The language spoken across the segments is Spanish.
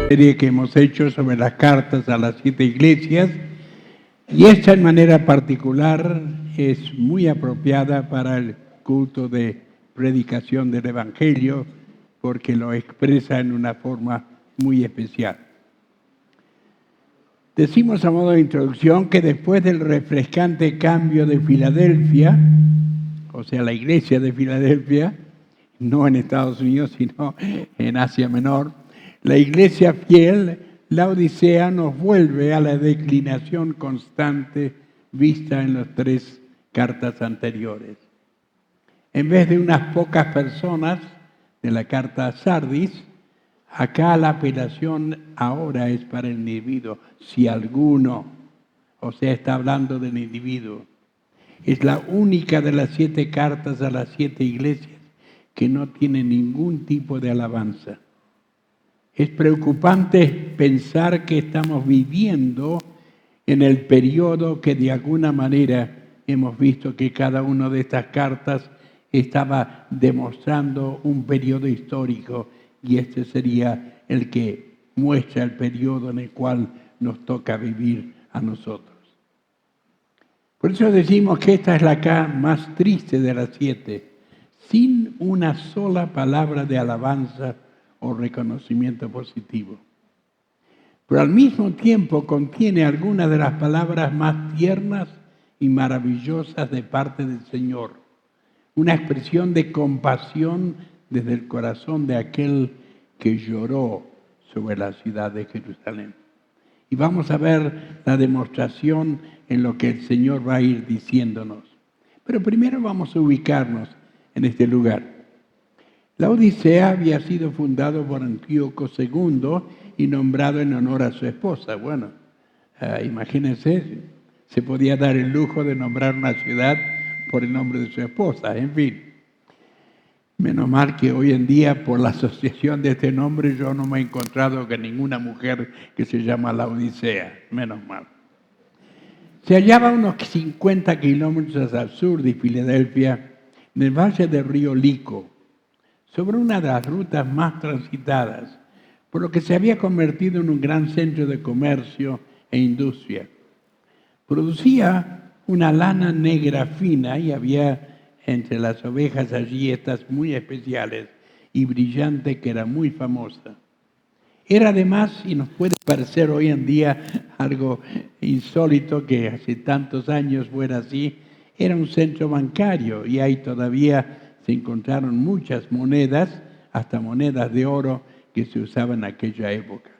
serie que hemos hecho sobre las cartas a las 7 iglesias, y esta en manera particular es muy apropiada para el culto de predicación del Evangelio, porque lo expresa en una forma muy especial. Decimos a modo de introducción que después del refrescante cambio de Filadelfia, o sea, la iglesia de Filadelfia, no en Estados Unidos, sino en Asia Menor, la iglesia fiel, la Odisea, nos vuelve a la declinación constante vista en las 3 cartas anteriores. En vez de unas pocas personas de la carta a Sardis, acá la apelación ahora es para el individuo, si alguno, o sea, está hablando del individuo. Es la única de las 7 cartas a las 7 iglesias que no tiene ningún tipo de alabanza. Es preocupante pensar que estamos viviendo en el periodo que de alguna manera hemos visto que cada una de estas cartas estaba demostrando un periodo histórico, y este sería el que muestra el periodo en el cual nos toca vivir a nosotros. Por eso decimos que esta es la carta más triste de las 7, sin una sola palabra de alabanza o reconocimiento positivo. Pero al mismo tiempo contiene algunas de las palabras más tiernas y maravillosas de parte del Señor. Una expresión de compasión desde el corazón de aquel que lloró sobre la ciudad de Jerusalén. Y vamos a ver la demostración en lo que el Señor va a ir diciéndonos. Pero primero vamos a ubicarnos en este lugar. La Odisea había sido fundada por Antíoco II y nombrado en honor a su esposa. Bueno, imagínense, se podía dar el lujo de nombrar una ciudad por el nombre de su esposa, en fin. Menos mal que hoy en día, por la asociación de este nombre, yo no me he encontrado con ninguna mujer que se llama la Odisea, menos mal. Se hallaba a unos 50 kilómetros al sur de Filadelfia, en el valle del río Lico, sobre una de las rutas más transitadas, por lo que se había convertido en un gran centro de comercio e industria. Producía una lana negra fina y había entre las ovejas allí estas muy especiales y brillantes que era muy famosa. Era además, y nos puede parecer hoy en día algo insólito que hace tantos años fuera así, era un centro bancario y ahí todavía se encontraron muchas monedas, hasta monedas de oro que se usaban en aquella época.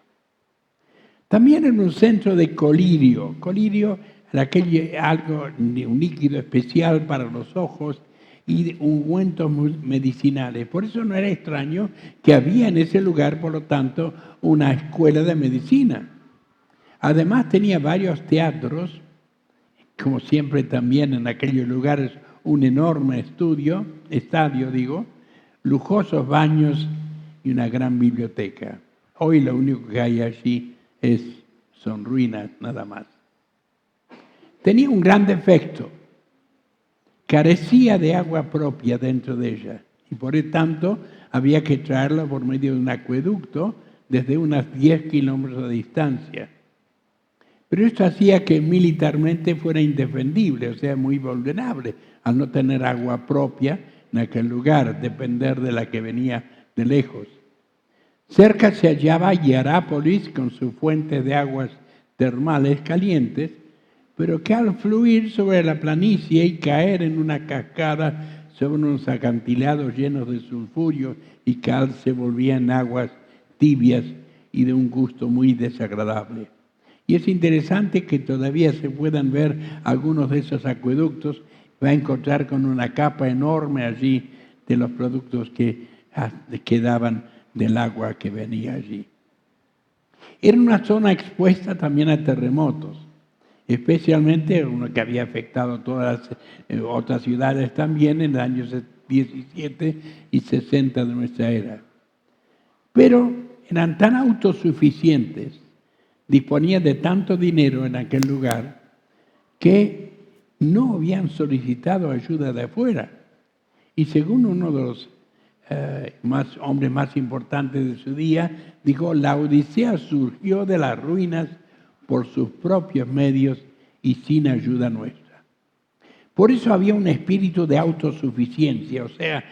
También era un centro de colirio. Colirio era algo, un líquido especial para los ojos y ungüentos medicinales. Por eso no era extraño que había en ese lugar, por lo tanto, una escuela de medicina. Además tenía varios teatros, como siempre también en aquellos lugares un enorme estadio, lujosos baños y una gran biblioteca. Hoy lo único que hay allí son ruinas nada más. Tenía un gran defecto. Carecía de agua propia dentro de ella y por lo tanto había que traerla por medio de un acueducto desde unos 10 kilómetros de distancia. Pero esto hacía que militarmente fuera indefendible, o sea, muy vulnerable, al no tener agua propia en aquel lugar, depender de la que venía de lejos. Cerca se hallaba Hierápolis con sus fuentes de aguas termales calientes, pero que al fluir sobre la planicie y caer en una cascada sobre unos acantilados llenos de sulfurio y cal se volvían aguas tibias y de un gusto muy desagradable. Y es interesante que todavía se puedan ver algunos de esos acueductos. Va a encontrar con una capa enorme allí de los productos que quedaban del agua que venía allí. Era una zona expuesta también a terremotos, especialmente uno que había afectado a todas las otras ciudades también en los años 17 y 60 de nuestra era. Pero eran tan autosuficientes, disponían de tanto dinero en aquel lugar, que no habían solicitado ayuda de afuera. Y según uno de los hombres más importantes de su día, dijo, la Odisea surgió de las ruinas por sus propios medios y sin ayuda nuestra. Por eso había un espíritu de autosuficiencia, o sea,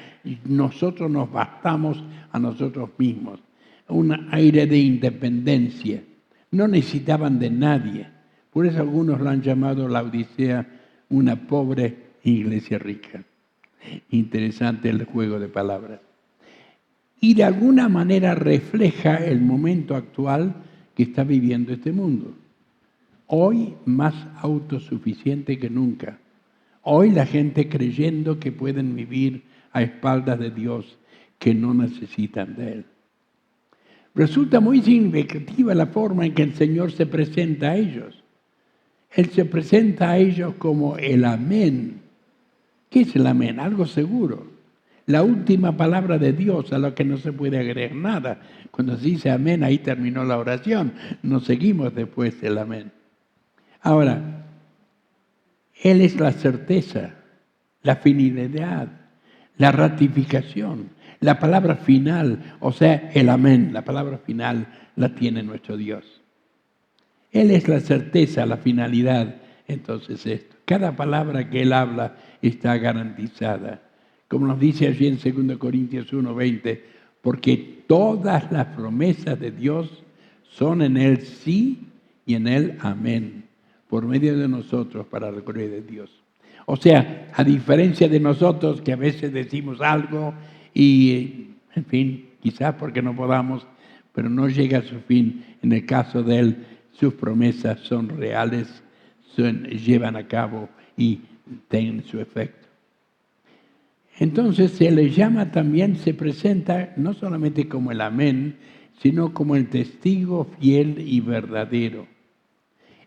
nosotros nos bastamos a nosotros mismos, un aire de independencia. No necesitaban de nadie. Por eso algunos lo han llamado la Odisea una pobre iglesia rica. Interesante el juego de palabras. Y de alguna manera refleja el momento actual que está viviendo este mundo. Hoy más autosuficiente que nunca. Hoy la gente creyendo que pueden vivir a espaldas de Dios, que no necesitan de Él. Resulta muy significativa la forma en que el Señor se presenta a ellos. Él se presenta a ellos como el amén. ¿Qué es el amén? Algo seguro. La última palabra de Dios a la que no se puede agregar nada. Cuando se dice amén, ahí terminó la oración. No seguimos después del amén. Ahora, Él es la certeza, la finalidad, la ratificación, la palabra final, o sea, el amén, la palabra final la tiene nuestro Dios. Él es la certeza, la finalidad. Entonces esto, cada palabra que Él habla está garantizada. Como nos dice allí en 2 Corintios 1:20, porque todas las promesas de Dios son en Él sí y en Él amén, por medio de nosotros para la gloria de Dios. O sea, a diferencia de nosotros que a veces decimos algo y, en fin, quizás porque no podamos, pero no llega a su fin. En el caso de Él, sus promesas son reales, llevan a cabo y tienen su efecto. Entonces se le llama también, se presenta no solamente como el amén, sino como el testigo fiel y verdadero.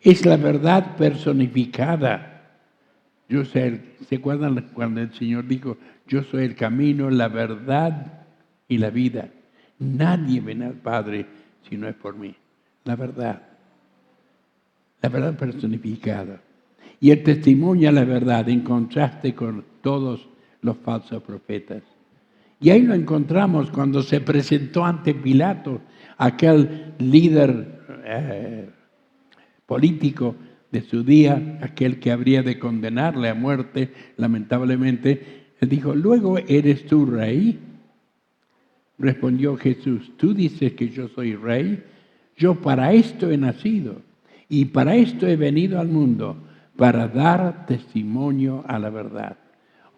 Es la verdad personificada. ¿Se acuerdan cuando el Señor dijo, yo soy el camino, la verdad y la vida? Nadie viene al Padre si no es por mí. La verdad personificada. Y el testimonio a la verdad en contraste con todos los falsos profetas. Y ahí lo encontramos cuando se presentó ante Pilato, aquel líder político de su día, aquel que habría de condenarle a muerte, lamentablemente. Él dijo, ¿luego eres tú rey? Respondió Jesús, tú dices que yo soy rey. Yo para esto he nacido y para esto he venido al mundo, para dar testimonio a la verdad.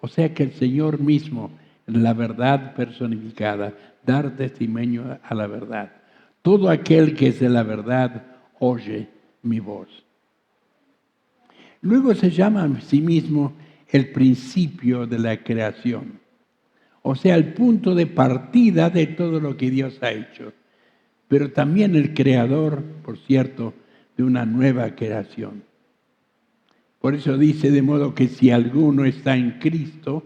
O sea que el Señor mismo, la verdad personificada, dar testimonio a la verdad. Todo aquel que es de la verdad oye mi voz. Luego se llama a sí mismo el principio de la creación. O sea, el punto de partida de todo lo que Dios ha hecho. Pero también el creador, por cierto, de una nueva creación. Por eso dice, de modo que si alguno está en Cristo,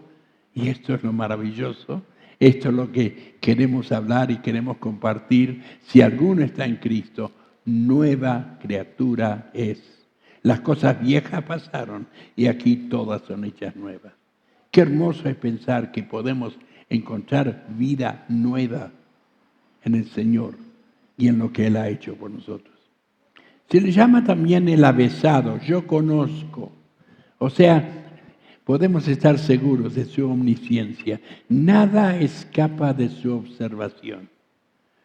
y esto es lo maravilloso, esto es lo que queremos hablar y queremos compartir, si alguno está en Cristo, nueva criatura es. Las cosas viejas pasaron y aquí todas son hechas nuevas. Qué hermoso es pensar que podemos encontrar vida nueva en el Señor y en lo que Él ha hecho por nosotros. Se le llama también el avesado, yo conozco. O sea, podemos estar seguros de su omnisciencia. Nada escapa de su observación.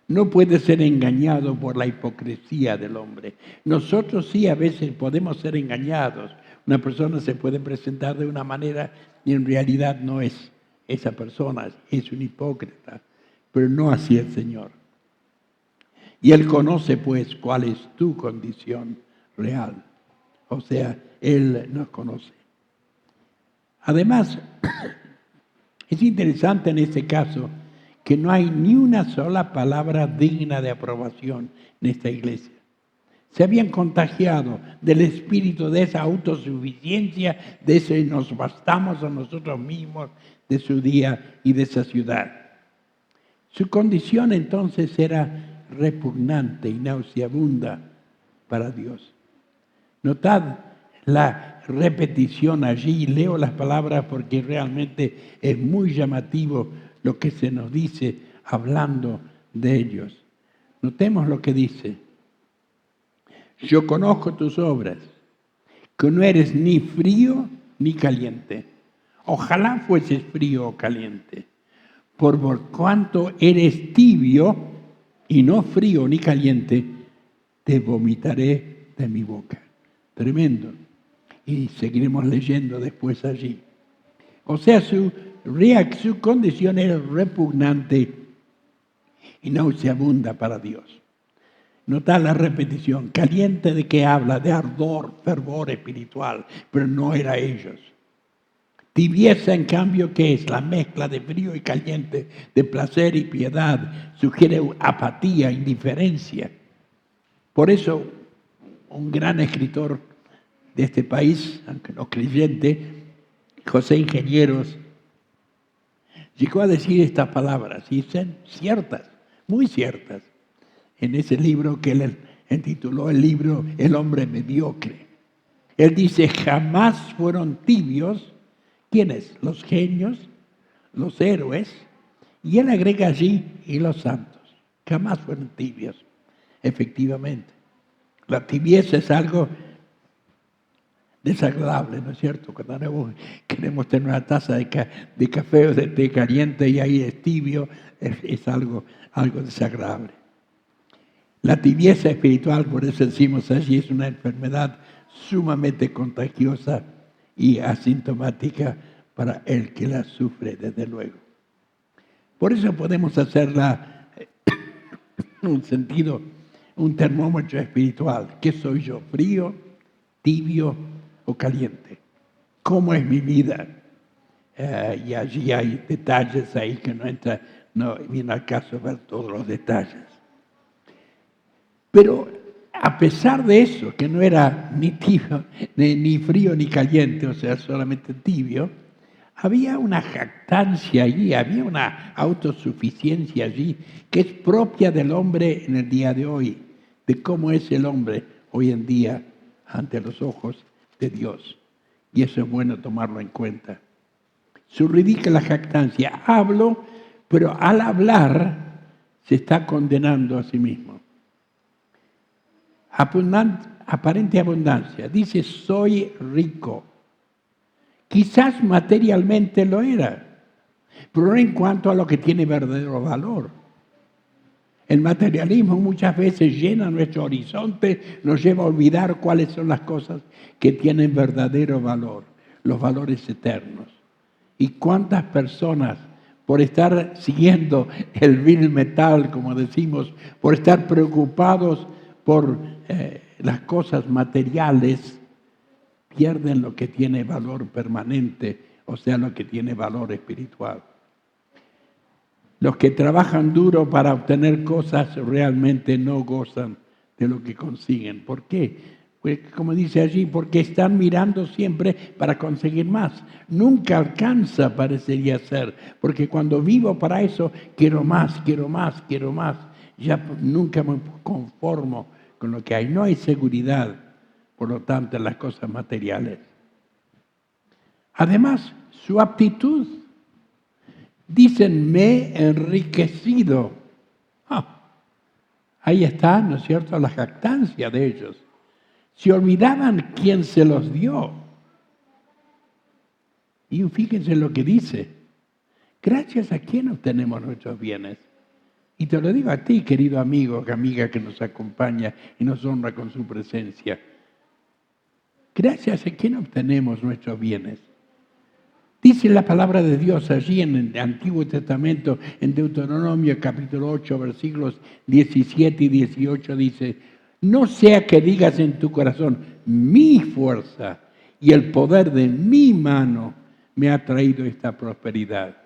No puede ser engañado por la hipocresía del hombre. Nosotros sí a veces podemos ser engañados. Una persona se puede presentar de una manera y en realidad no es esa persona, es un hipócrita. Pero no así el Señor. Y Él conoce pues cuál es tu condición real. O sea, Él nos conoce. Además, es interesante en este caso que no hay ni una sola palabra digna de aprobación en esta iglesia. Se habían contagiado del espíritu de esa autosuficiencia, de ese nos bastamos a nosotros mismos, de su día y de esa ciudad. Su condición entonces era repugnante y nauseabunda para Dios. Notad la repetición allí, leo las palabras porque realmente es muy llamativo lo que se nos dice hablando de ellos. Notemos lo que dice. Yo conozco tus obras, que no eres ni frío ni caliente. Ojalá fueses frío o caliente. Por cuanto eres tibio y no frío ni caliente, te vomitaré de mi boca. Tremendo. Y seguiremos leyendo después allí. O sea, su condición era repugnante y nauseabunda para Dios. Nota la repetición. Caliente, ¿de qué habla? De ardor, fervor espiritual, pero no era ellos. Tibieza, en cambio, ¿qué es? La mezcla de frío y caliente, de placer y piedad, sugiere apatía, indiferencia. Por eso, un gran escritor de este país, aunque no creyente, José Ingenieros, llegó a decir estas palabras, y son ciertas, muy ciertas, en ese libro que él intituló el libro El hombre mediocre. Él dice, jamás fueron tibios. ¿Quiénes? Los genios, los héroes, y él agrega allí, y los santos. Jamás fueron tibios, efectivamente. La tibieza es algo desagradable, ¿no es cierto? Cuando queremos tener una taza de café o de té caliente y ahí es tibio, es algo desagradable. La tibieza espiritual, por eso decimos allí, es una enfermedad sumamente contagiosa y asintomática para el que la sufre, desde luego. Por eso podemos hacerla un sentido, un termómetro espiritual. ¿Qué soy yo? ¿Frío, tibio o caliente? ¿Cómo es mi vida? Y allí hay detalles ahí que no viene al caso ver todos los detalles. Pero a pesar de eso, que no era ni tibio, ni frío ni caliente, o sea, solamente tibio, había una jactancia allí, había una autosuficiencia allí que es propia del hombre en el día de hoy, de cómo es el hombre hoy en día ante los ojos de Dios. Y eso es bueno tomarlo en cuenta. Su ridícula jactancia. Hablo, pero al hablar se está condenando a sí mismo. Aparente abundancia. Dice, soy rico. Quizás materialmente lo era, pero no en cuanto a lo que tiene verdadero valor. El materialismo muchas veces llena nuestro horizonte, nos lleva a olvidar cuáles son las cosas que tienen verdadero valor, los valores eternos. Y cuántas personas, por estar siguiendo el vil metal, como decimos, por estar preocupados por las cosas materiales, pierden lo que tiene valor permanente, o sea, lo que tiene valor espiritual. Los que trabajan duro para obtener cosas realmente no gozan de lo que consiguen. ¿Por qué? Pues, como dice allí, porque están mirando siempre para conseguir más. Nunca alcanza, parecería ser, porque cuando vivo para eso, quiero más, quiero más, quiero más. Ya nunca me conformo con lo que hay. No hay seguridad, por lo tanto, en las cosas materiales. Además, su aptitud. Dicen, me he enriquecido. Ahí está, ¿no es cierto?, la jactancia de ellos. Se olvidaban quién se los dio. Y fíjense lo que dice. Gracias a quién obtenemos nuestros bienes. Y te lo digo a ti, querido amigo, amiga que nos acompaña y nos honra con su presencia. Gracias a quién obtenemos nuestros bienes. Dice la palabra de Dios allí en el Antiguo Testamento, en Deuteronomio capítulo 8, versículos 17 y 18, dice, no sea que digas en tu corazón, mi fuerza y el poder de mi mano me ha traído esta prosperidad.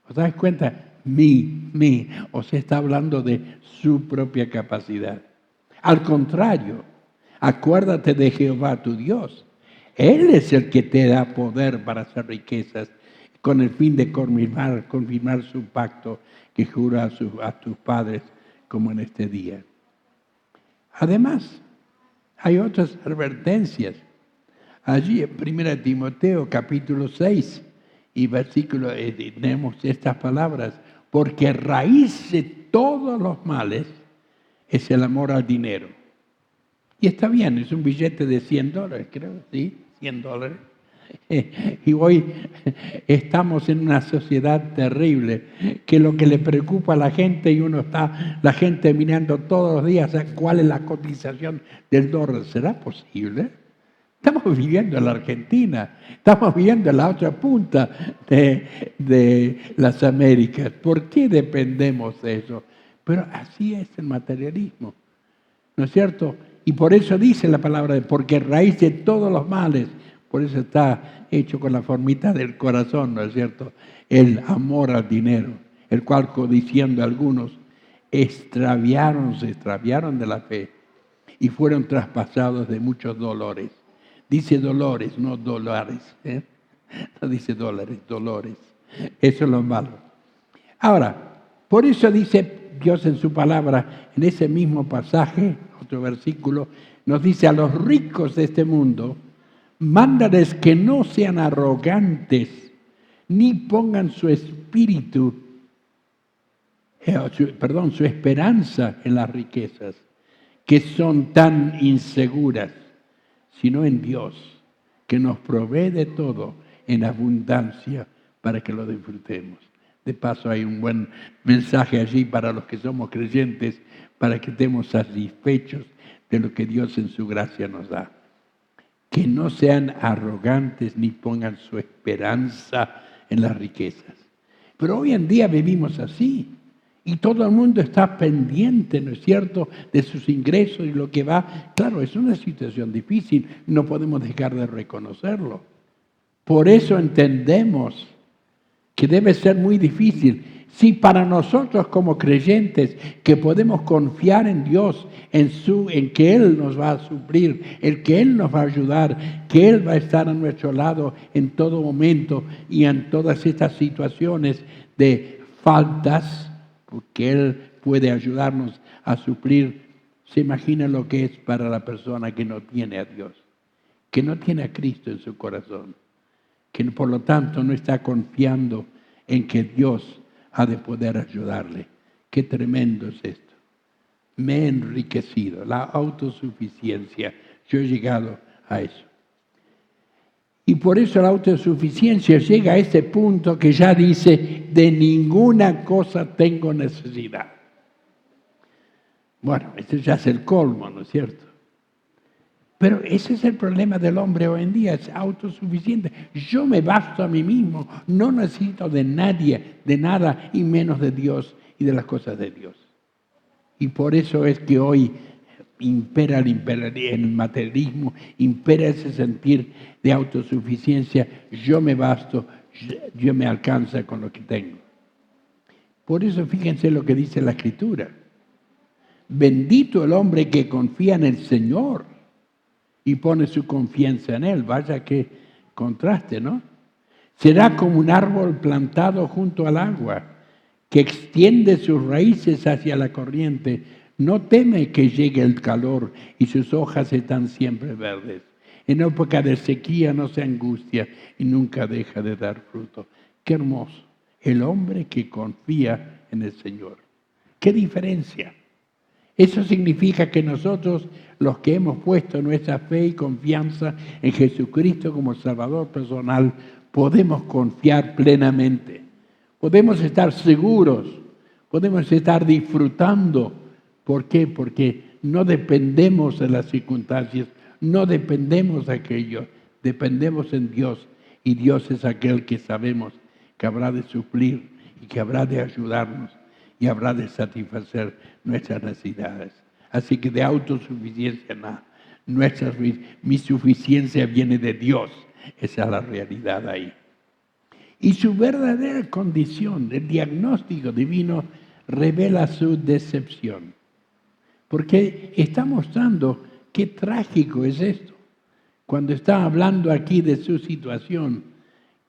¿Os das cuenta? O sea, está hablando de su propia capacidad. Al contrario, acuérdate de Jehová tu Dios. Él es el que te da poder para hacer riquezas con el fin de confirmar su pacto que jura a tus padres como en este día. Además, hay otras advertencias. Allí en 1 Timoteo capítulo 6 y versículo, tenemos estas palabras, porque raíz de todos los males es el amor al dinero. Y está bien, es un billete de $100, creo, ¿sí? $100. Y hoy estamos en una sociedad terrible, que lo que le preocupa a la gente, y la gente mirando todos los días cuál es la cotización del dólar. ¿Será posible? Estamos viviendo en la Argentina, estamos viviendo en la otra punta de las Américas. ¿Por qué dependemos de eso? Pero así es el materialismo, ¿no es cierto? Y por eso dice la palabra, porque raíz de todos los males, por eso está hecho con la formita del corazón, ¿no es cierto? El amor al dinero, el cual codiciando algunos se extraviaron de la fe y fueron traspasados de muchos dolores. Dice dolores, no dólares, ¿eh? No dice dólares, dolores. Eso es lo malo. Ahora, por eso dice Dios en su palabra, en ese mismo pasaje, otro versículo, nos dice: a los ricos de este mundo, mándales que no sean arrogantes, ni pongan su espíritu, su esperanza en las riquezas, que son tan inseguras, sino en Dios, que nos provee de todo en abundancia para que lo disfrutemos. De paso, hay un buen mensaje allí para los que somos creyentes, para que estemos satisfechos de lo que Dios en su gracia nos da. Que no sean arrogantes ni pongan su esperanza en las riquezas. Pero hoy en día vivimos así. Y todo el mundo está pendiente, ¿no es cierto?, de sus ingresos y lo que va. Claro, es una situación difícil, no podemos dejar de reconocerlo. Por eso entendemos que debe ser muy difícil. Si para nosotros como creyentes, que podemos confiar en Dios, en que Él nos va a suplir, en que Él nos va a ayudar, que Él va a estar a nuestro lado en todo momento y en todas estas situaciones de faltas, porque Él puede ayudarnos a suplir. Se imagina lo que es para la persona que no tiene a Dios, que no tiene a Cristo en su corazón, que por lo tanto no está confiando en que Dios ha de poder ayudarle. Qué tremendo es esto. Me he enriquecido, la autosuficiencia. Yo he llegado a eso. Y por eso la autosuficiencia llega a ese punto que ya dice: de ninguna cosa tengo necesidad. Bueno, este ya es el colmo, ¿no es cierto? Pero ese es el problema del hombre hoy en día, es autosuficiente. Yo me basto a mí mismo, no necesito de nadie, de nada, y menos de Dios y de las cosas de Dios. Y por eso es que hoy impera el materialismo, impera ese sentir de autosuficiencia. Yo me basto, yo me alcanza con lo que tengo. Por eso fíjense lo que dice la Escritura. Bendito el hombre que confía en el Señor y pone su confianza en Él. Vaya qué contraste, ¿no? Será como un árbol plantado junto al agua, que extiende sus raíces hacia la corriente. No teme que llegue el calor y sus hojas están siempre verdes. En época de sequía no se angustia y nunca deja de dar fruto. Qué hermoso. El hombre que confía en el Señor. ¿Qué diferencia? Eso significa que nosotros, los que hemos puesto nuestra fe y confianza en Jesucristo como Salvador personal, podemos confiar plenamente. Podemos estar seguros, podemos estar disfrutando. ¿Por qué? Porque no dependemos de las circunstancias, no dependemos de aquello, dependemos en Dios. Y Dios es aquel que sabemos que habrá de suplir y que habrá de ayudarnos y habrá de satisfacer nuestras necesidades. Así que de autosuficiencia nada. Mi suficiencia viene de Dios. Esa es la realidad ahí. Y su verdadera condición, el diagnóstico divino, revela su decepción. Porque está mostrando qué trágico es esto. Cuando está hablando aquí de su situación,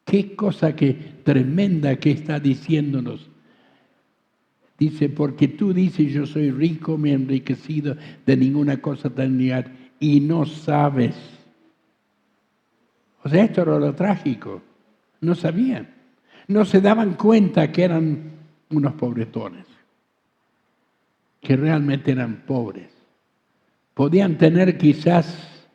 qué cosa que tremenda que está diciéndonos. Dice: porque tú dices, yo soy rico, me he enriquecido, de ninguna cosa tengo, y no sabes. O sea, esto era lo trágico. No sabían. No se daban cuenta que eran unos pobretones, que realmente eran pobres. Podían tener quizás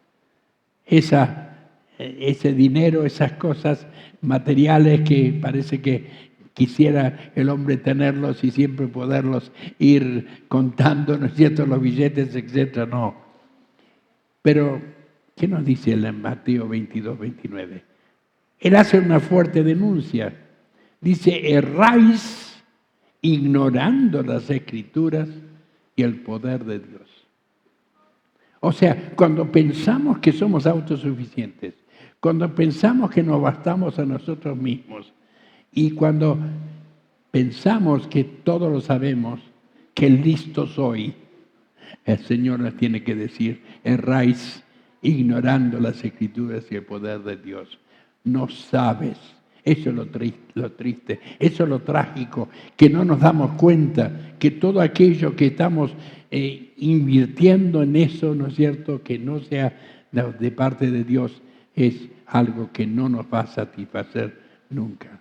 ese dinero, esas cosas materiales que parece que quisiera el hombre tenerlos y siempre poderlos ir contando, ¿no es cierto?, los billetes, etcétera. No. Pero, ¿qué nos dice él en Mateo 22, 29? Él hace una fuerte denuncia. Dice, erráis ignorando las Escrituras y el poder de Dios. O sea, cuando pensamos que somos autosuficientes, cuando pensamos que nos bastamos a nosotros mismos y cuando pensamos que todo lo sabemos, que listo soy, el Señor nos tiene que decir, erráis ignorando las Escrituras y el poder de Dios. No sabes. Eso es lo triste, eso es lo trágico, que no nos damos cuenta que todo aquello que estamos invirtiendo en eso, ¿no es cierto?, que no sea de parte de Dios, es algo que no nos va a satisfacer nunca.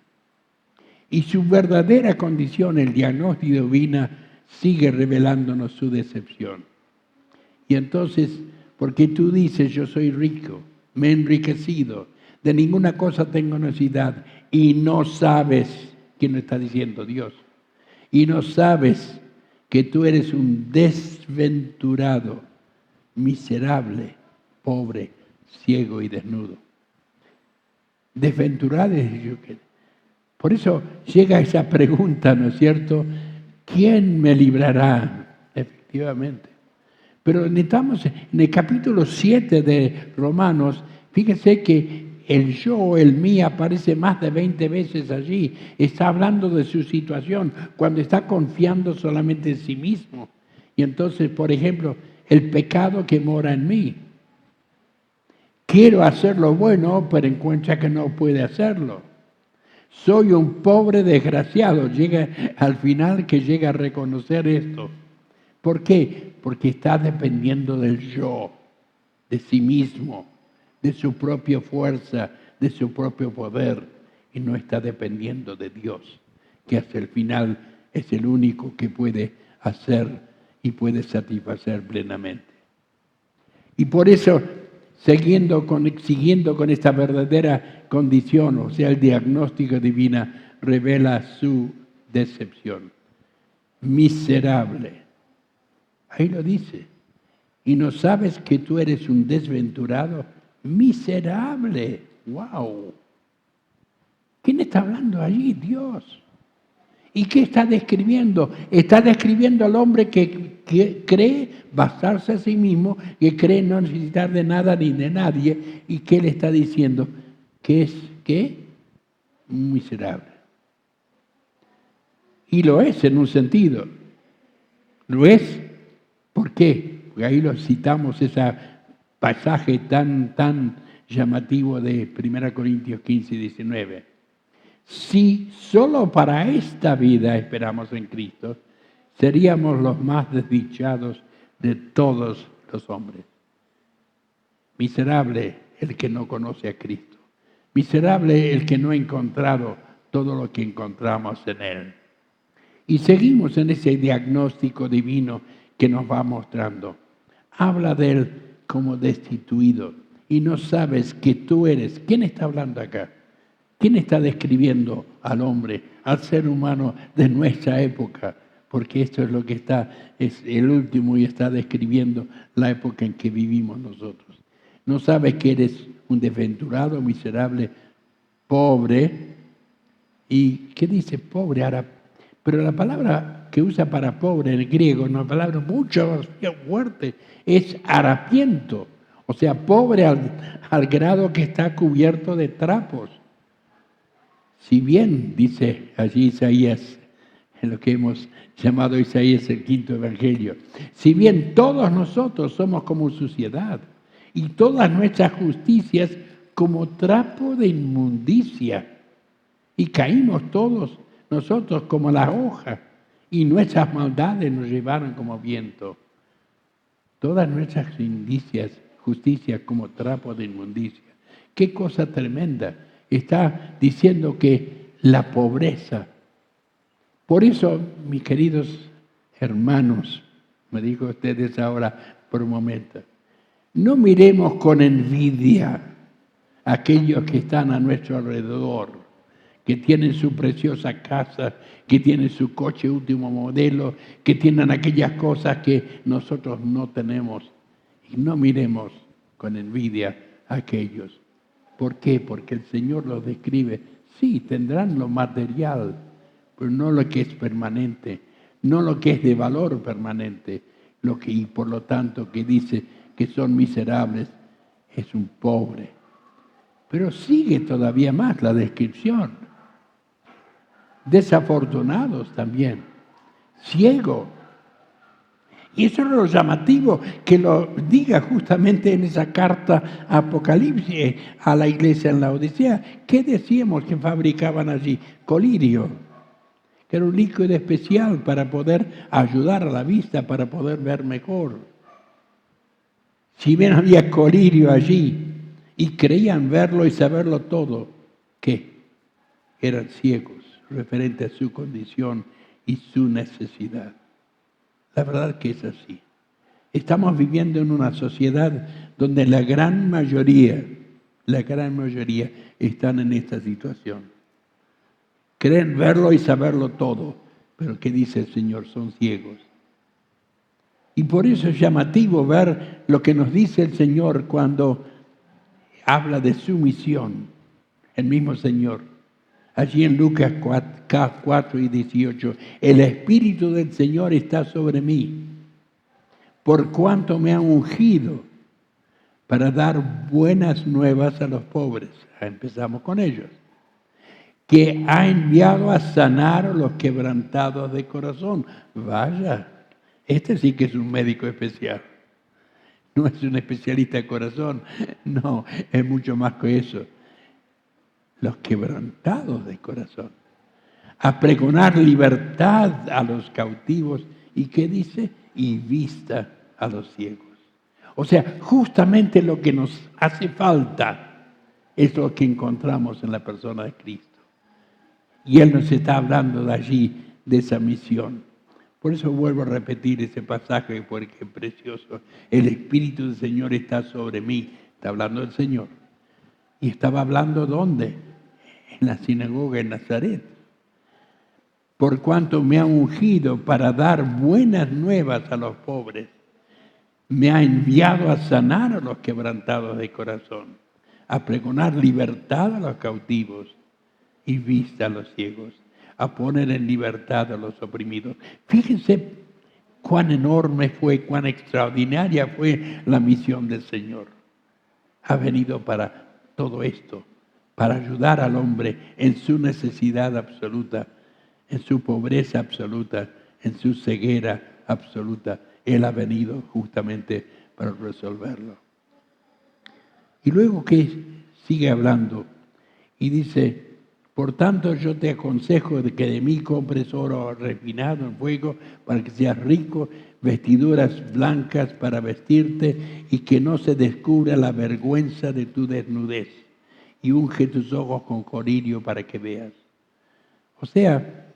Y su verdadera condición, el diagnóstico divino, sigue revelándonos su decepción. Y entonces, porque tú dices, yo soy rico, me he enriquecido, de ninguna cosa tengo necesidad, y no sabes, ¿quién lo está diciendo? Dios. Y no sabes que tú eres un desventurado, miserable, pobre, ciego y desnudo. Desventurado es yo que... Por eso llega esa pregunta, ¿no es cierto? ¿Quién me librará? Efectivamente. Pero necesitamos, en el capítulo 7 de Romanos, fíjense que el yo, el mí, aparece más de 20 veces allí. Está hablando de su situación, cuando está confiando solamente en sí mismo. Y entonces, por ejemplo, el pecado que mora en mí. Quiero hacer lo bueno, pero encuentra que no puede hacerlo. Soy un pobre desgraciado. Llega al final que llega a reconocer esto. ¿Por qué? Porque está dependiendo del yo, de sí mismo, de su propia fuerza, de su propio poder, y no está dependiendo de Dios, que hasta el final es el único que puede hacer y puede satisfacer plenamente. Y por eso, siguiendo con esta verdadera condición, o sea, el diagnóstico divino revela su decepción. Miserable. Ahí lo dice. ¿Y no sabes que tú eres un desventurado? Miserable. ¡Wow! ¿Quién está hablando allí? Dios. ¿Y qué está describiendo? Está describiendo al hombre que cree basarse a sí mismo, que cree no necesitar de nada ni de nadie. ¿Y qué le está diciendo? Que es, ¿qué? Miserable. Y lo es en un sentido. Lo es. ¿Por qué? Porque ahí lo citamos, ese pasaje tan llamativo de 1 Corintios 15 y 19. Si solo para esta vida esperamos en Cristo, seríamos los más desdichados de todos los hombres. Miserable el que no conoce a Cristo. Miserable el que no ha encontrado todo lo que encontramos en Él. Y seguimos en ese diagnóstico divino que nos va mostrando. Habla de Él como destituido y no sabes que tú eres. ¿Quién está hablando acá? ¿Quién está describiendo al hombre, al ser humano de nuestra época? Porque esto es lo que es el último y está describiendo la época en que vivimos nosotros. No sabes que eres un desventurado, miserable, pobre. ¿Y qué dice pobre? Ahora, pero la palabra que usa para pobre en el griego, una palabra mucho más fuerte, es harapiento. O sea, pobre al grado que está cubierto de trapos. Si bien, dice allí Isaías, en lo que hemos llamado Isaías el quinto evangelio, si bien todos nosotros somos como suciedad y todas nuestras justicias como trapo de inmundicia, y caímos todos nosotros como la hoja, y nuestras maldades nos llevaron como viento. Todas nuestras indicias, justicias como trapo de inmundicia. Qué cosa tremenda, Está diciendo que la pobreza. Por eso, mis queridos hermanos, me dijo ustedes ahora por un momento, no miremos con envidia a aquellos que están a nuestro alrededor, que tienen su preciosa casa, que tienen su coche último modelo, que tienen aquellas cosas que nosotros no tenemos. Y no miremos con envidia a aquellos. ¿Por qué? Porque el Señor los describe. Sí, tendrán lo material, pero no lo que es permanente, no lo que es de valor permanente, y por lo tanto que dice que son miserables, es un pobre. Pero sigue todavía más la descripción. Desafortunados también, ciego. Y eso es lo llamativo, que lo diga justamente en esa carta Apocalipsis a la iglesia en la Odisea. ¿Qué decíamos que fabricaban allí? Colirio, que era un líquido especial para poder ayudar a la vista, para poder ver mejor. Si bien había colirio allí y creían verlo y saberlo todo, ¿qué? Eran ciegos referente a su condición y su necesidad. La verdad que es así. Estamos viviendo en una sociedad donde la gran mayoría están en esta situación. Creen verlo y saberlo todo, pero ¿qué dice el Señor? Son ciegos. Y por eso es llamativo ver lo que nos dice el Señor cuando habla de su misión, el mismo Señor. Allí en Lucas 4 y 18, el Espíritu del Señor está sobre mí, por cuanto me ha ungido para dar buenas nuevas a los pobres. Empezamos con ellos. Que ha enviado a sanar a los quebrantados de corazón. Vaya, este sí que es un médico especial. No es un especialista de corazón, no, es mucho más que eso. Los quebrantados de corazón. A pregonar libertad a los cautivos. ¿Y qué dice? Y vista a los ciegos. O sea, justamente lo que nos hace falta es lo que encontramos en la persona de Cristo. Y Él nos está hablando de allí, de esa misión. Por eso vuelvo a repetir ese pasaje, porque es precioso. El Espíritu del Señor está sobre mí. Está hablando el Señor. Y estaba hablando ¿dónde? En la sinagoga en Nazaret. Por cuanto me ha ungido para dar buenas nuevas a los pobres. Me ha enviado a sanar a los quebrantados de corazón, a pregonar libertad a los cautivos y vista a los ciegos, a poner en libertad a los oprimidos. Fíjense cuán enorme fue, cuán extraordinaria fue la misión del Señor. Ha venido para todo esto, para ayudar al hombre en su necesidad absoluta, en su pobreza absoluta, en su ceguera absoluta. Él ha venido justamente para resolverlo. Y luego que sigue hablando y dice, por tanto yo te aconsejo de que de mí compres oro refinado en fuego para que seas rico, vestiduras blancas para vestirte y que no se descubra la vergüenza de tu desnudez. Y unge tus ojos con colirio para que veas. O sea,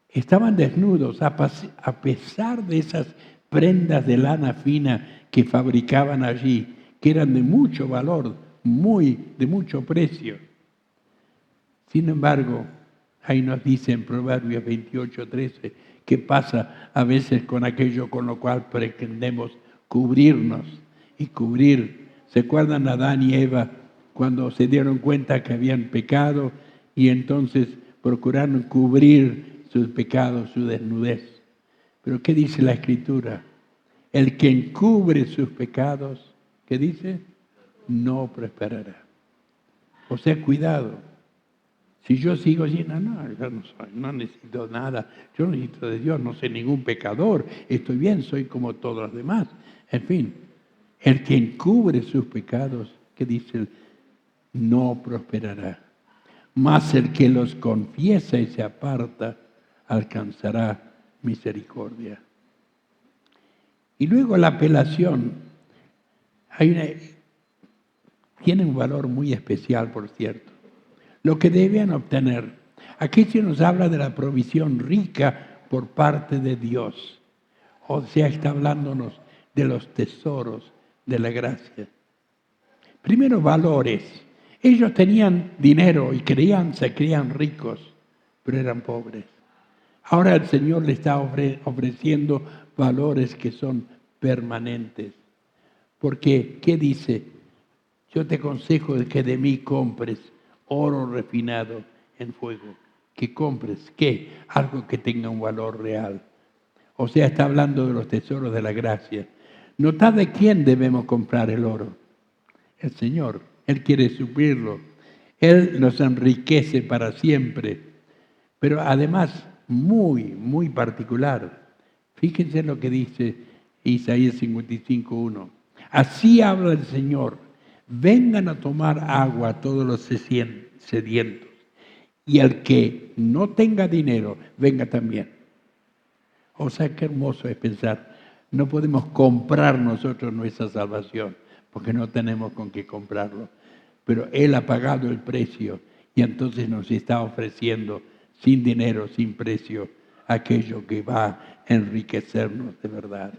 estaban desnudos a pesar de esas prendas de lana fina que fabricaban allí, que eran de mucho valor, de mucho precio. Sin embargo, ahí nos dice en Proverbios 28:13, qué pasa a veces con aquello con lo cual pretendemos cubrirnos y cubrir. ¿Se acuerdan Adán y Eva cuando se dieron cuenta que habían pecado y entonces procuraron cubrir sus pecados, su desnudez? Pero ¿qué dice la Escritura? El que encubre sus pecados, ¿qué dice? No prosperará. O sea, cuidado. Si yo sigo diciendo, no, yo no necesito nada, yo no necesito de Dios, no soy ningún pecador, estoy bien, soy como todos los demás. En fin, el que encubre sus pecados, ¿qué dice? No prosperará. Mas el que los confiesa y se aparta, alcanzará misericordia. Y luego la apelación. tiene un valor muy especial, por cierto. Lo que debían obtener. Aquí se nos habla de la provisión rica por parte de Dios. O sea, está hablándonos de los tesoros de la gracia. Primero, valores. Ellos tenían dinero y se creían ricos, pero eran pobres. Ahora el Señor le está ofreciendo valores que son permanentes. Porque, ¿qué dice? Yo te aconsejo que de mí compres oro refinado en fuego. Que compres, ¿qué? Algo que tenga un valor real. O sea, está hablando de los tesoros de la gracia. Notad de quién debemos comprar el oro. El Señor. Él quiere suplirlo. Él nos enriquece para siempre. Pero además, muy, muy particular. Fíjense lo que dice Isaías 55:1. Así habla el Señor. Vengan a tomar agua todos los sedientos. Y el que no tenga dinero, venga también. O sea, qué hermoso es pensar. No podemos comprar nosotros nuestra salvación, porque no tenemos con qué comprarlo. Pero Él ha pagado el precio y entonces nos está ofreciendo sin dinero, sin precio, aquello que va a enriquecernos de verdad.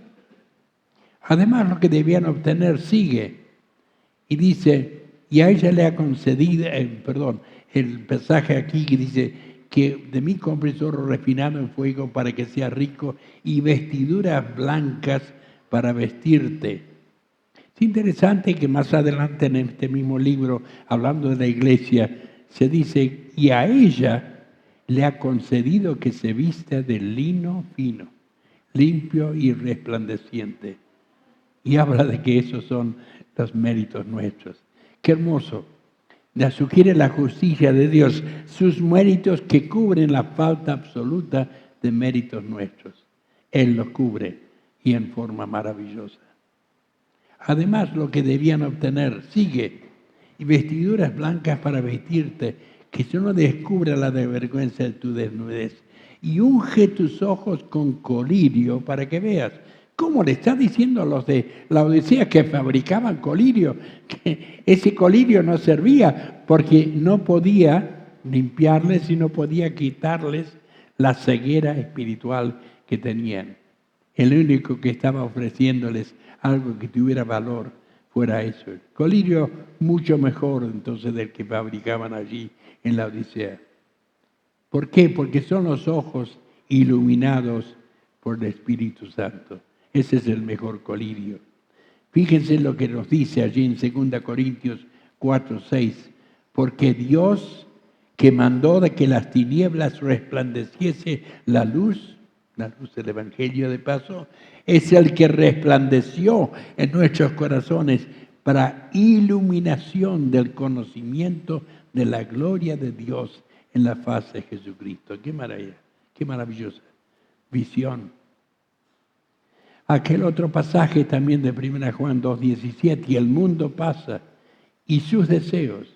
Además, lo que debían obtener sigue y dice, y a ella le ha concedido, el pasaje aquí que dice que de mí compres oro refinado en fuego para que sea rico y vestiduras blancas para vestirte. Es interesante que más adelante en este mismo libro, hablando de la iglesia, se dice, y a ella le ha concedido que se vista de lino fino, limpio y resplandeciente. Y habla de que esos son los méritos nuestros. Qué hermoso. La sugiere la justicia de Dios, sus méritos que cubren la falta absoluta de méritos nuestros. Él los cubre y en forma maravillosa. Además, lo que debían obtener sigue, y vestiduras blancas para vestirte, que yo no descubra la vergüenza de tu desnudez, y unge tus ojos con colirio para que veas. ¿Cómo le está diciendo a los de la Odisea que fabricaban colirio? Que ese colirio no servía porque no podía limpiarles y no podía quitarles la ceguera espiritual que tenían. El único que estaba ofreciéndoles algo que tuviera valor fuera eso. El colirio mucho mejor entonces del que fabricaban allí en la Odisea. ¿Por qué? Porque son los ojos iluminados por el Espíritu Santo. Ese es el mejor colirio. Fíjense lo que nos dice allí en 2 Corintios 4:6. Porque Dios, que mandó de que las tinieblas resplandeciese la luz del Evangelio de paso, es el que resplandeció en nuestros corazones para iluminación del conocimiento de la gloria de Dios en la faz de Jesucristo. Qué maravilla, qué maravillosa visión. Aquel otro pasaje también de 1 Juan 2:17, y el mundo pasa y sus deseos,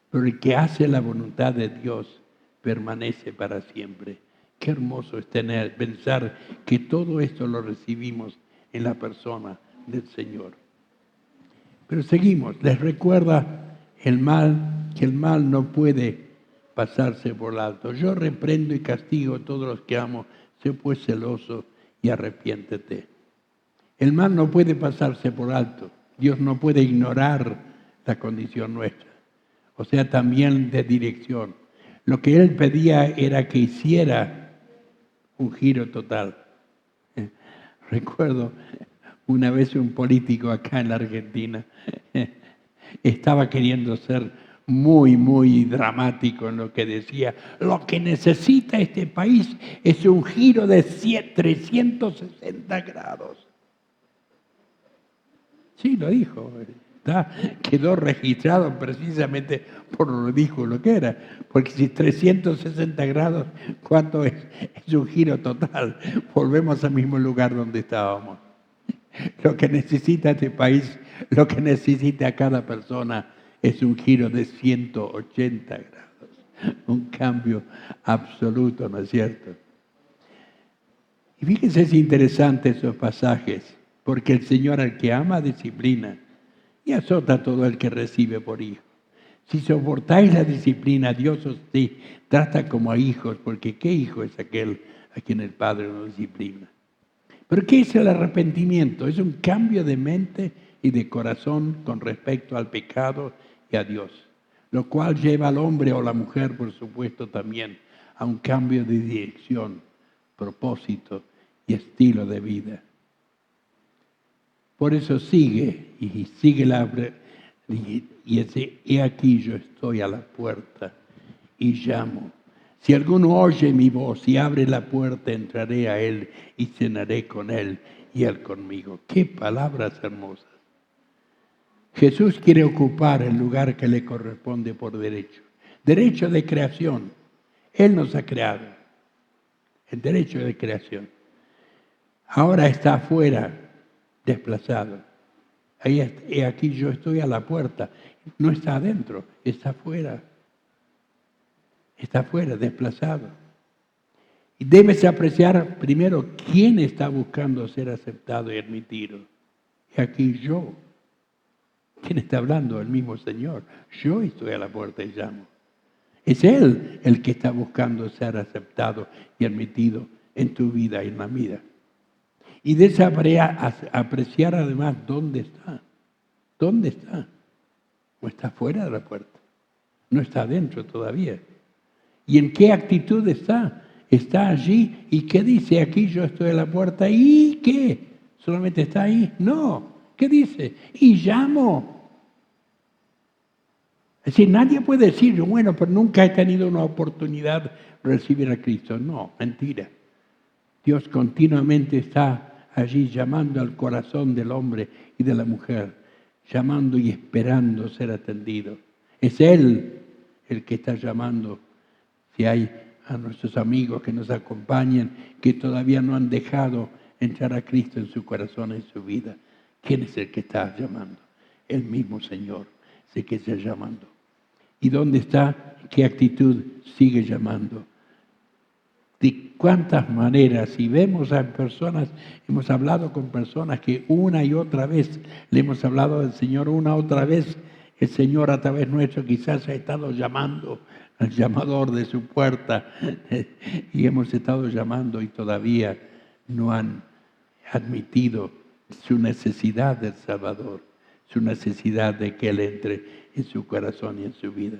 pero el que hace la voluntad de Dios permanece para siempre. Qué hermoso es pensar que todo esto lo recibimos en la persona del Señor. Pero seguimos, les recuerda que el mal no puede pasarse por alto. Yo reprendo y castigo a todos los que amo, sé pues celoso y arrepiéntete. El mal no puede pasarse por alto. Dios no puede ignorar la condición nuestra. O sea, también de dirección. Lo que Él pedía era que hiciera un giro total. Recuerdo una vez un político acá en la Argentina estaba queriendo ser muy, muy dramático en lo que decía. Lo que necesita este país es un giro de 360 grados. Sí, lo dijo. Quedó registrado precisamente por lo dijo lo que era. Porque si 360 grados, ¿cuánto es? Es un giro total. Volvemos al mismo lugar donde estábamos. Lo que necesita este país, lo que necesita cada persona es un giro de 180 grados. Un cambio absoluto, ¿no es cierto? Y fíjense, es interesante esos pasajes, porque el Señor al que ama disciplina. y azota a todo el que recibe por hijo. Si soportáis la disciplina, Dios os trata como a hijos, porque ¿qué hijo es aquel a quien el Padre no disciplina? ¿Pero qué es el arrepentimiento? Es un cambio de mente y de corazón con respecto al pecado y a Dios, lo cual lleva al hombre o la mujer, por supuesto, también a un cambio de dirección, propósito y estilo de vida. Por eso sigue y aquí yo estoy a la puerta y llamo. Si alguno oye mi voz y abre la puerta, entraré a él y cenaré con él y él conmigo. ¡Qué palabras hermosas! Jesús quiere ocupar el lugar que le corresponde por derecho. Derecho de creación. Él nos ha creado. El derecho de creación. Ahora está afuera, desplazado. Aquí yo estoy a la puerta. No está adentro, está afuera. Está afuera, desplazado. Y debes apreciar primero quién está buscando ser aceptado y admitido. Y aquí yo. ¿Quién está hablando? El mismo Señor. Yo estoy a la puerta y llamo. Es Él el que está buscando ser aceptado y admitido en tu vida y en la vida. Y debes apreciar además dónde está. ¿Dónde está? No está fuera de la puerta. No está adentro todavía. ¿Y en qué actitud está? Está allí. ¿Y qué dice? Aquí yo estoy a la puerta. ¿Y qué? ¿Solamente está ahí? No. ¿Qué dice? Y llamo. Es decir, nadie puede decir, bueno, pero nunca he tenido una oportunidad de recibir a Cristo. No, mentira. Dios continuamente está allí llamando al corazón del hombre y de la mujer, llamando y esperando ser atendido. Es Él el que está llamando. Si hay a nuestros amigos que nos acompañan, que todavía no han dejado entrar a Cristo en su corazón, en su vida, ¿quién es el que está llamando? El mismo Señor es el que está llamando. ¿Y dónde está? ¿Qué actitud sigue llamando? ¿De cuántas maneras? Si vemos a personas, hemos hablado con personas que una y otra vez le hemos hablado del Señor, una otra vez el Señor a través nuestro quizás ha estado llamando al llamador de su puerta y hemos estado llamando y todavía no han admitido su necesidad del Salvador, su necesidad de que Él entre en su corazón y en su vida.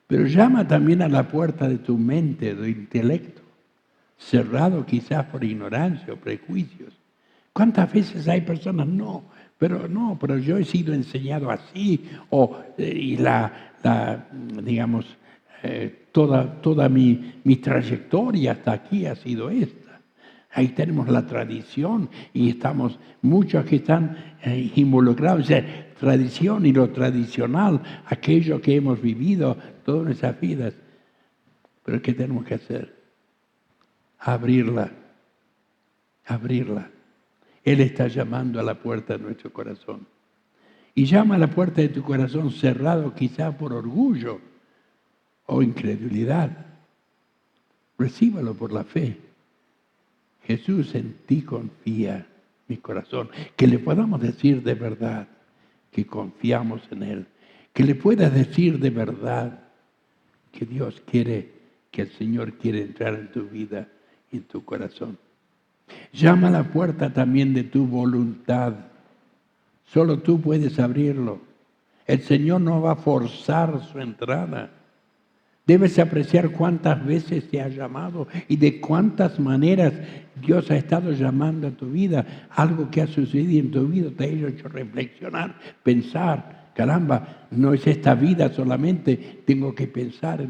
Pero llama también a la puerta de tu mente, de tu intelecto, cerrado quizás por ignorancia o prejuicios. ¿Cuántas veces hay personas? Pero yo he sido enseñado así, digamos, toda mi trayectoria hasta aquí ha sido esta. Ahí tenemos la tradición y estamos muchos que están involucrados. O sea, tradición y lo tradicional, aquello que hemos vivido todas nuestras vidas. Pero ¿qué tenemos que hacer? Abrirla. Él está llamando a la puerta de nuestro corazón. Y llama a la puerta de tu corazón cerrado quizá por orgullo o incredulidad. Recíbalo por la fe. Jesús, en ti confía mi corazón. Que le podamos decir de verdad que confiamos en Él. Que le puedas decir de verdad que Dios quiere, que el Señor quiere entrar en tu vida y en tu corazón. Llama a la puerta también de tu voluntad. Solo tú puedes abrirlo. El Señor no va a forzar su entrada. Debes apreciar cuántas veces te ha llamado y de cuántas maneras Dios ha estado llamando a tu vida. Algo que ha sucedido en tu vida te ha hecho reflexionar, pensar. Caramba, no es esta vida solamente, tengo que pensar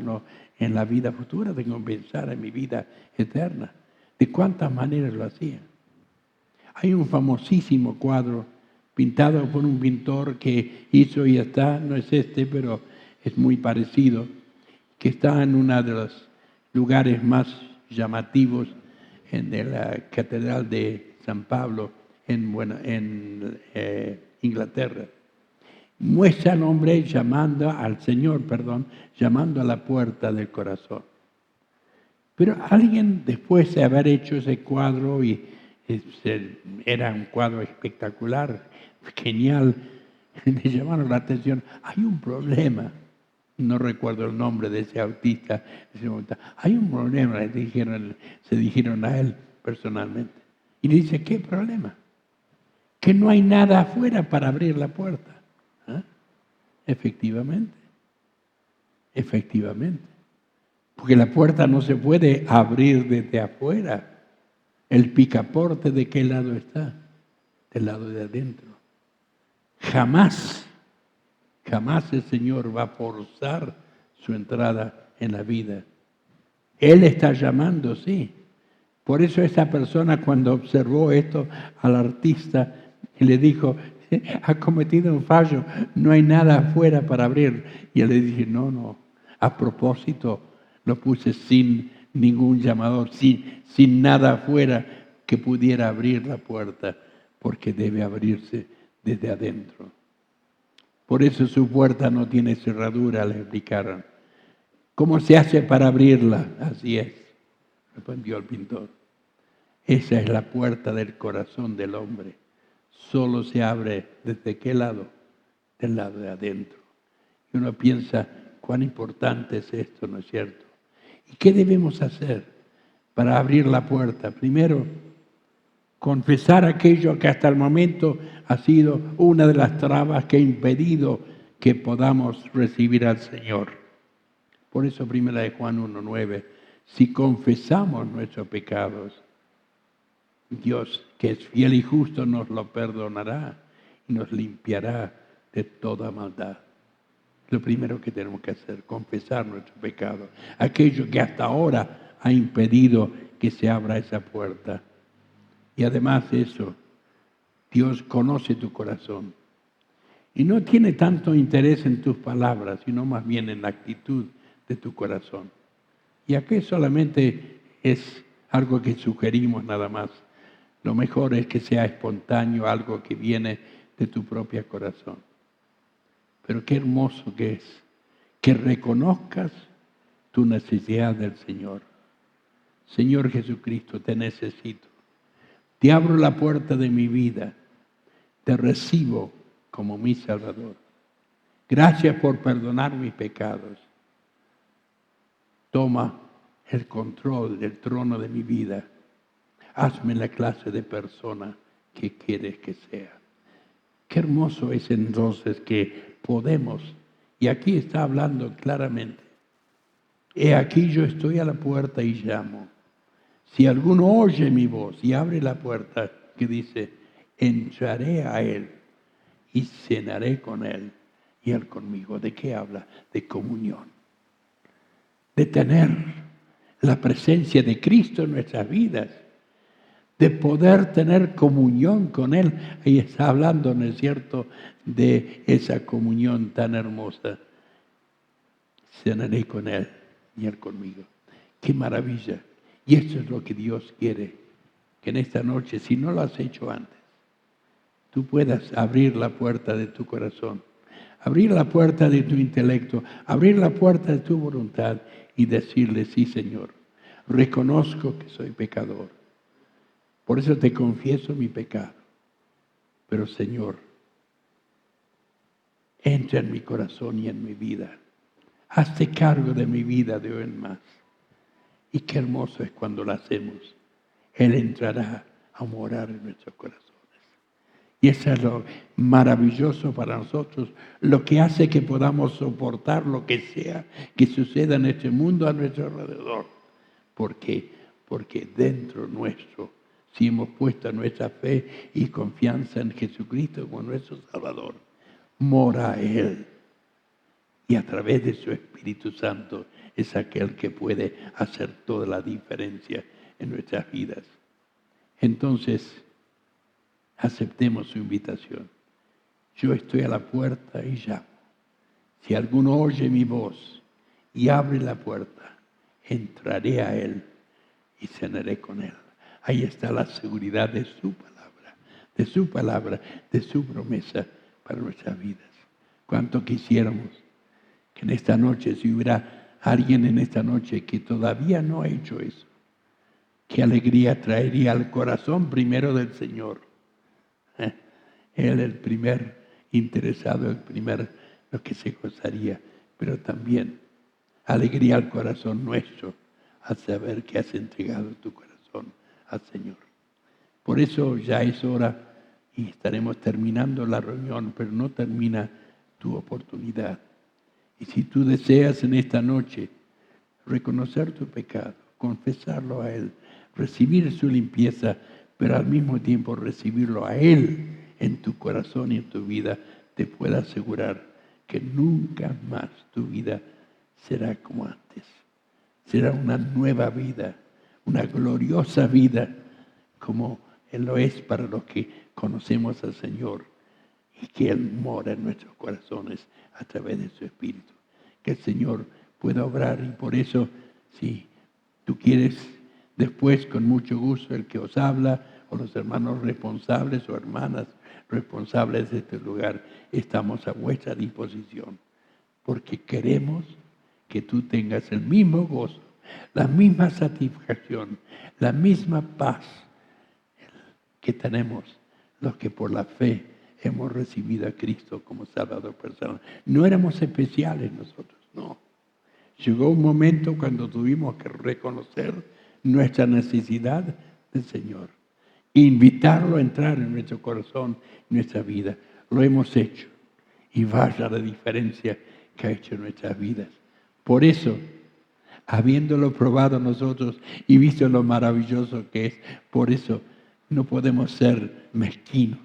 en la vida futura, tengo que pensar en mi vida eterna. ¿De cuántas maneras lo hacía? Hay un famosísimo cuadro pintado por un pintor que hizo y está, no es este, pero es muy parecido, que está en uno de los lugares más llamativos de la Catedral de San Pablo en Inglaterra. Muestra al hombre llamando a la puerta del corazón. Pero alguien, después de haber hecho ese cuadro, era un cuadro espectacular, genial, le llamaron la atención. Hay un problema. No recuerdo el nombre de ese autista. Hay un problema, se dijeron a él personalmente. Y le dice, ¿qué problema? Que no hay nada afuera para abrir la puerta. ¿Ah? Efectivamente, efectivamente. Porque la puerta no se puede abrir desde afuera. El picaporte, ¿de qué lado está? Del lado de adentro. Jamás, jamás el Señor va a forzar su entrada en la vida. Él está llamando, sí. Por eso esa persona cuando observó esto al artista le dijo, ha cometido un fallo, no hay nada afuera para abrir. Y él le dije, no, a propósito lo puse sin ningún llamador, sin nada afuera que pudiera abrir la puerta, porque debe abrirse desde adentro. Por eso su puerta no tiene cerradura, le explicaron. ¿Cómo se hace para abrirla? Así es, respondió el pintor. Esa es la puerta del corazón del hombre. Solo se abre ¿desde qué lado? Del lado de adentro. Y uno piensa, cuán importante es esto, ¿no es cierto? ¿Y qué debemos hacer para abrir la puerta? Primero, confesar aquello que hasta el momento ha sido una de las trabas que ha impedido que podamos recibir al Señor. Por eso, 1 Juan 1:9, si confesamos nuestros pecados, Dios, que es fiel y justo, nos lo perdonará y nos limpiará de toda maldad. Lo primero que tenemos que hacer, confesar nuestro pecado, aquello que hasta ahora ha impedido que se abra esa puerta. Y además de eso, Dios conoce tu corazón y no tiene tanto interés en tus palabras, sino más bien en la actitud de tu corazón. Y aquí solamente es algo que sugerimos nada más. Lo mejor es que sea espontáneo, algo que viene de tu propio corazón. Pero qué hermoso que es que reconozcas tu necesidad del Señor. Señor Jesucristo, te necesito. Te abro la puerta de mi vida. Te recibo como mi Salvador. Gracias por perdonar mis pecados. Toma el control del trono de mi vida. Hazme la clase de persona que quieres que sea. Qué hermoso es entonces que podemos, y aquí está hablando claramente, he aquí yo estoy a la puerta y llamo. Si alguno oye mi voz y abre la puerta, que dice, entraré a él y cenaré con él y él conmigo. ¿De qué habla? De comunión. De tener la presencia de Cristo en nuestras vidas. De poder tener comunión con Él. Ahí está hablando, ¿no es cierto?, de esa comunión tan hermosa. Cenaré con Él y Él conmigo. ¡Qué maravilla! Y eso es lo que Dios quiere, que en esta noche, si no lo has hecho antes, tú puedas abrir la puerta de tu corazón, abrir la puerta de tu intelecto, abrir la puerta de tu voluntad y decirle, sí, Señor, reconozco que soy pecador. Por eso te confieso mi pecado. Pero Señor, entra en mi corazón y en mi vida. Hazte cargo de mi vida de hoy en más. Y qué hermoso es cuando lo hacemos. Él entrará a morar en nuestros corazones. Y eso es lo maravilloso para nosotros, lo que hace que podamos soportar lo que sea que suceda en este mundo a nuestro alrededor. ¿Por qué? Porque dentro nuestro, si hemos puesto nuestra fe y confianza en Jesucristo como nuestro Salvador, mora Él. Y a través de su Espíritu Santo es aquel que puede hacer toda la diferencia en nuestras vidas. Entonces, aceptemos su invitación. Yo estoy a la puerta y llamo. Si alguno oye mi voz y abre la puerta, entraré a Él y cenaré con Él. Ahí está la seguridad de su palabra, de su promesa para nuestras vidas. Cuánto quisiéramos que en esta noche, si hubiera alguien en esta noche que todavía no ha hecho eso, qué alegría traería al corazón primero del Señor. Él el primer interesado en primero lo que se gozaría, pero también alegría al corazón nuestro al saber que has entregado tu corazón al Señor. Por eso ya es hora y estaremos terminando la reunión, pero no termina tu oportunidad. Y si tú deseas en esta noche reconocer tu pecado, confesarlo a Él, recibir su limpieza, pero al mismo tiempo recibirlo a Él en tu corazón y en tu vida, te puedo asegurar que nunca más tu vida será como antes. Será una nueva vida, una gloriosa vida, como Él lo es para los que conocemos al Señor y que Él mora en nuestros corazones a través de su Espíritu. Que el Señor pueda obrar y por eso, si tú quieres, después con mucho gusto el que os habla o los hermanos responsables o hermanas responsables de este lugar, estamos a vuestra disposición, porque queremos que tú tengas el mismo gozo, la misma satisfacción, la misma paz que tenemos los que por la fe hemos recibido a Cristo como Salvador personal. No éramos especiales nosotros, no. Llegó un momento cuando tuvimos que reconocer nuestra necesidad del Señor, invitarlo a entrar en nuestro corazón, en nuestra vida. Lo hemos hecho y vaya la diferencia que ha hecho en nuestras vidas. Por eso, habiéndolo probado nosotros y visto lo maravilloso que es, por eso no podemos ser mezquinos.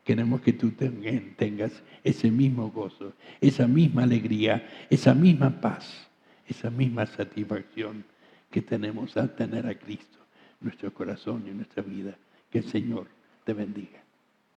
Queremos que tú también tengas ese mismo gozo, esa misma alegría, esa misma paz, esa misma satisfacción que tenemos al tener a Cristo en nuestro corazón y en nuestra vida. Que el Señor te bendiga.